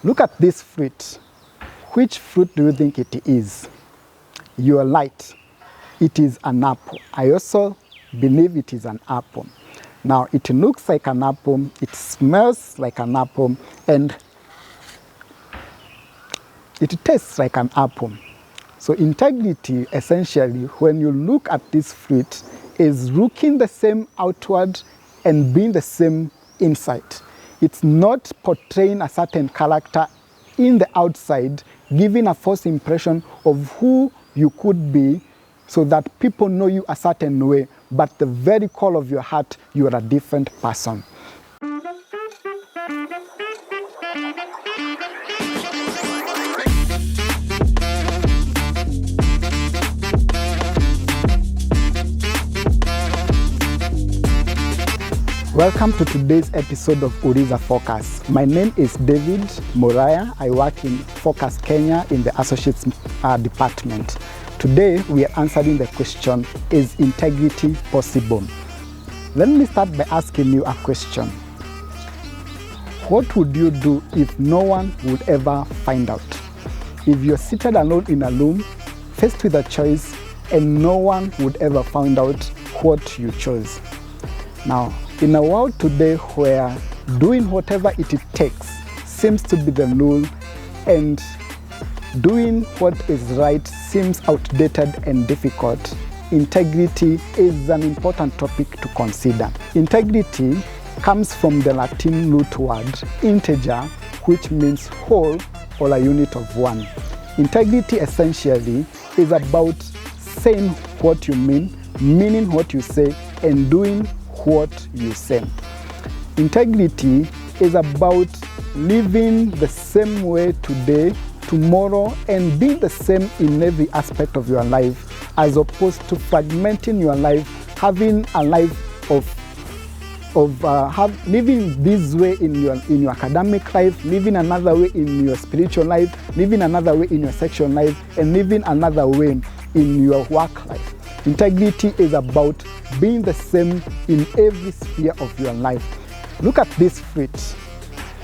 Look at this fruit. Which fruit do you think it is? You are right. It is an apple. I also believe it is an apple. Now, it looks like an apple, it smells like an apple, and it tastes like an apple. So integrity, essentially, when you look at this fruit, is looking the same outward and being the same inside. It's not portraying a certain character in the outside, giving a false impression of who you could be so that people know you a certain way, but the very core of your heart, you are a different person. Welcome to today's episode of Uliza FOCUS. My name is David Muraya. I work in FOCUS Kenya in the Associates Department. Today we are answering the question, is integrity possible? Let me start by asking you a question. What would you do if no one would ever find out? If you're seated alone in a room, faced with a choice, and no one would ever find out what you chose. Now, in a world today where doing whatever it takes seems to be the rule and doing what is right seems outdated and difficult, integrity is an important topic to consider. Integrity comes from the Latin root word integer, which means whole or a unit of one. Integrity essentially is about saying what you mean, meaning what you say, and doing what you say. Integrity is about living the same way today, tomorrow, and being the same in every aspect of your life, as opposed to fragmenting your life, having a life living this way in your academic life, living another way in your spiritual life, living another way in your sexual life, and living another way in your work life. Integrity is about being the same in every sphere of your life. Look at this fruit.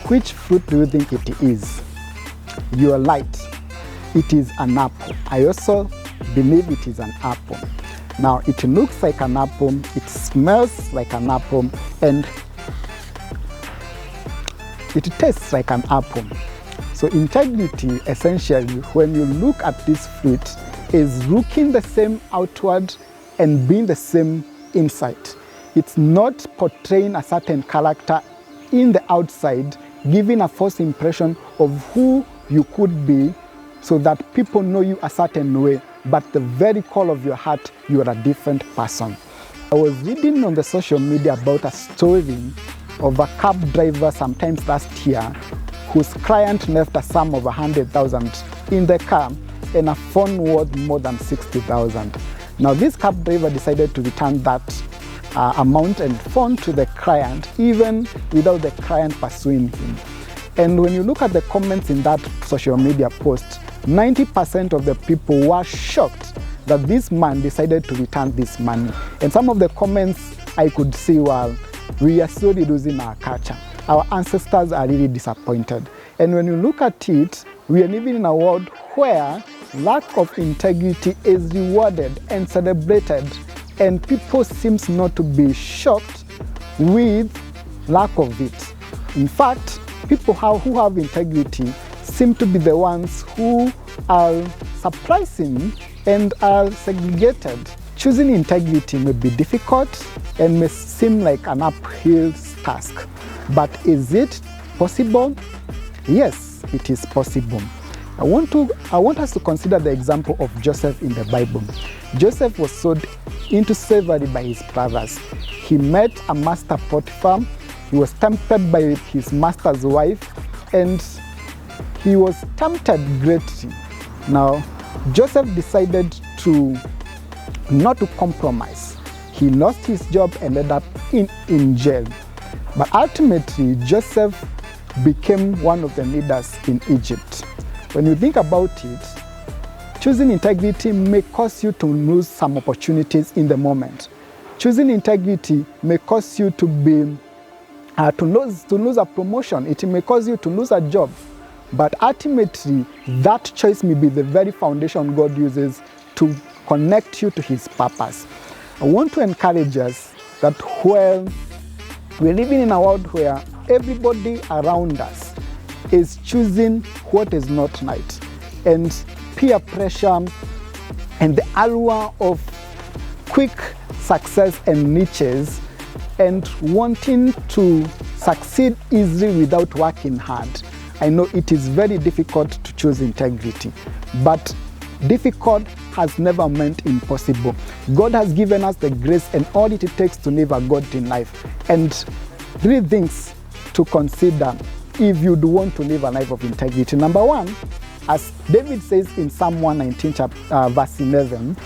Which fruit do you think it is? You are right. It is an apple. I also believe it is an apple. Now, it looks like an apple, it smells like an apple, and it tastes like an apple. So integrity, essentially, when you look at this fruit, is looking the same outward and being the same inside. It's not portraying a certain character in the outside, giving a false impression of who you could be so that people know you a certain way, but the very core of your heart, you are a different person. I was reading on the social media about a story of a cab driver sometimes last year whose client left a sum of 100,000 in the car and a phone worth more than 60,000. Now this cab driver decided to return that amount and phone to the client, even without the client pursuing him. And when you look at the comments in that social media post, 90% of the people were shocked that this man decided to return this money. And some of the comments I could see were, we are slowly losing our culture. Our ancestors are really disappointed. And when you look at it, we are living in a world where lack of integrity is rewarded and celebrated, and people seem not to be shocked with lack of it. In fact, people who have integrity seem to be the ones who are surprising and are segregated. Choosing integrity may be difficult and may seem like an uphill task, but is it possible? Yes, it is possible. I want us to consider the example of Joseph in the Bible. Joseph was sold into slavery by his brothers. He met a master Potiphar. He was tempted by his master's wife, and he was tempted greatly. Now, Joseph decided not to compromise. He lost his job and ended up in jail. But ultimately, Joseph became one of the leaders in Egypt. When you think about it, choosing integrity may cause you to lose some opportunities in the moment. Choosing integrity may cause you to lose a promotion. It may cause you to lose a job. but ultimately that choice may be the very foundation God uses to connect you to his purpose. I want to encourage us that while we're living in a world where everybody around us is choosing what is not right, and peer pressure and the allure of quick success and niches, and wanting to succeed easily without working hard, I know it is very difficult to choose integrity, but difficult has never meant impossible. God has given us the grace and all it takes to live a godly life. And 3 things to consider if you do want to live a life of integrity. Number 1, as David says in Psalm 119, verse 11,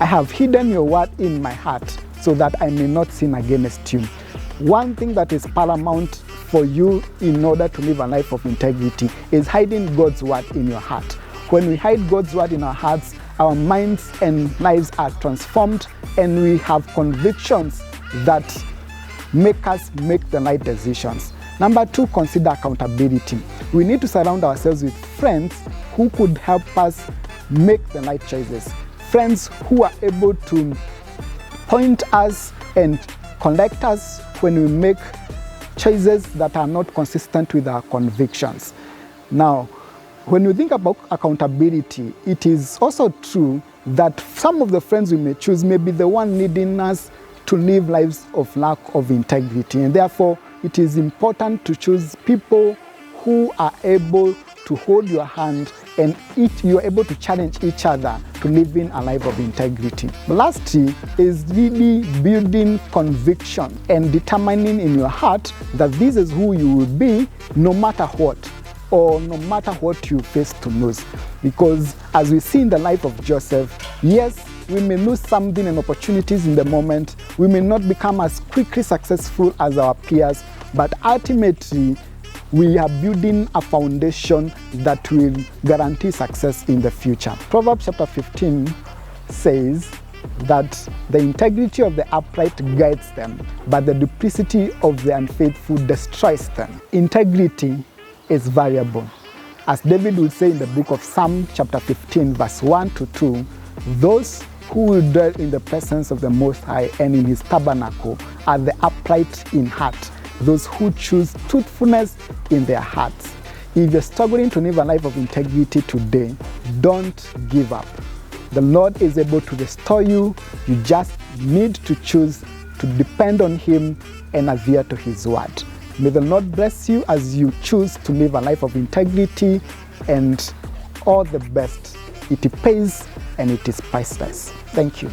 I have hidden your word in my heart so that I may not sin against you. One thing that is paramount for you in order to live a life of integrity is hiding God's word in your heart. When we hide God's word in our hearts, our minds and lives are transformed, and we have convictions that make us make the right decisions. Number 2, consider accountability. We need to surround ourselves with friends who could help us make the right choices. Friends who are able to point us and correct us when we make choices that are not consistent with our convictions. Now, when we think about accountability, it is also true that some of the friends we may choose may be the one leading us to live lives of lack of integrity, and therefore it is important to choose people who are able to hold your hand and you are able to challenge each other to living a life of integrity. Lastly is really building conviction and determining in your heart that this is who you will be no matter what, or no matter what you face to lose. Because as we see in the life of Joseph, yes, we may lose something and opportunities in the moment, we may not become as quickly successful as our peers, but ultimately we are building a foundation that will guarantee success in the future. Proverbs chapter 15 says that the integrity of the upright guides them, but the duplicity of the unfaithful destroys them. Integrity is variable. As David would say in the book of Psalm chapter 15 verse 1 to 2, those who will dwell in the presence of the Most High and in his tabernacle are the upright in heart, those who choose truthfulness in their hearts. If you're struggling to live a life of integrity today, don't give up. The Lord is able to restore you. You just need to choose to depend on him and adhere to his word. May the Lord bless you as you choose to live a life of integrity, and all the best. It pays and it is priceless. Thank you.